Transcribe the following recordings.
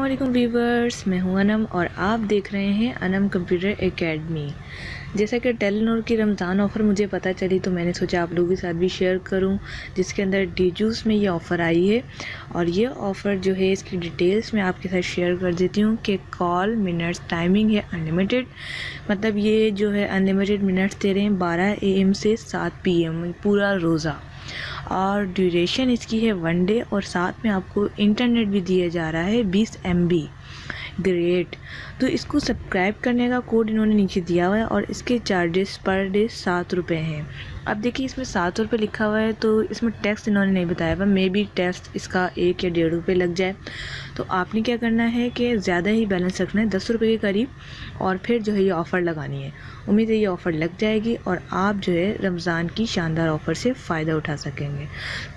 वालेकुम वीवर्स, मैं हूं अनम और आप देख रहे हैं अनम कंप्यूटर एकेडमी। जैसा कि टेलीनॉर की रमज़ान ऑफ़र मुझे पता चली तो मैंने सोचा आप लोगों के साथ भी शेयर करूं, जिसके अंदर डीजूस में ये ऑफ़र आई है। और ये ऑफ़र जो है इसकी डिटेल्स मैं आपके साथ शेयर कर देती हूं कि कॉल मिनट्स टाइमिंग है अनलिमिटेड, मतलब ये जो है अनलिमिटेड मिनट्स दे रहे हैं 12 AM से 7 PM पूरा रोज़ा। और ड्यूरेशन इसकी है 1 डे और साथ में आपको इंटरनेट भी दिया जा रहा है 20 MB। ग्रेट। तो इसको सब्सक्राइब करने का कोड इन्होंने नीचे दिया हुआ है और इसके चार्जेस पर डे 7 रुपये हैं। अब देखिए इसमें 7 रुपये लिखा हुआ है तो इसमें टैक्स इन्होंने नहीं बताया हुआ, मे बी टैक्स इसका 1 या 1.5 रुपये लग जाए। तो आपने क्या करना है कि ज़्यादा ही बैलेंस रखना है 10 रुपये के करीब और फिर जो है ये ऑफ़र लगानी है। उम्मीद है ये ऑफ़र लग जाएगी और आप जो है रमज़ान की शानदार ऑफ़र से फ़ायदा उठा सकेंगे।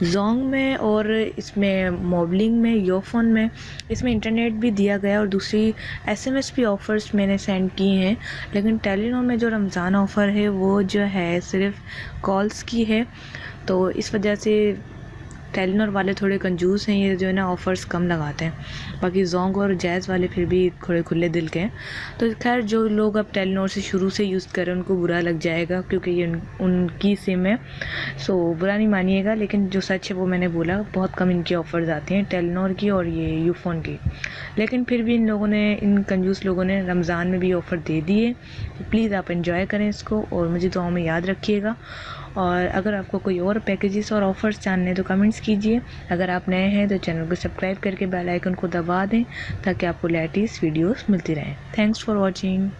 जोंग में और इसमें मोबलिंग में योफोन में इसमें इंटरनेट भी दिया गया और दूसरी SMS भी ऑफ़र्स मैंने सेंड किए हैं, लेकिन टेलीनॉर में जो रमज़ान ऑफ़र है वो जो है सिर्फ कॉल्स की है। तो इस वजह से टेलीनॉर वाले थोड़े कंजूस हैं, ये जो है ना ऑफ़र्स कम लगाते हैं। बाकी जोंग और जैज़ वाले फिर भी थोड़े खुले दिल के हैं। तो खैर जो लोग अब टेलीनॉर से शुरू से यूज़ कर रहे हैं उनको बुरा लग जाएगा क्योंकि ये उनकी सिम है, सो बुरा नहीं मानिएगा। लेकिन जो सच है वो मैंने बोला, बहुत कम इनकी ऑफ़र्स आती हैं टेलीनॉर की और ये यूफोन की। लेकिन फिर भी इन कंजूस लोगों ने रमज़ान में भी ऑफ़र दे दिए। तो प्लीज़ आप एंजॉय करें इसको और मुझे दुआओं में याद रखिएगा। और अगर आपको कोई और पैकेजेस और ऑफ़र्स जानने हैं तो कमेंट्स कीजिए। अगर आप नए हैं तो चैनल को सब्सक्राइब करके बेल आइकन को दबा दें ताकि आपको लेटेस्ट वीडियोस मिलती रहें। Thanks for watching.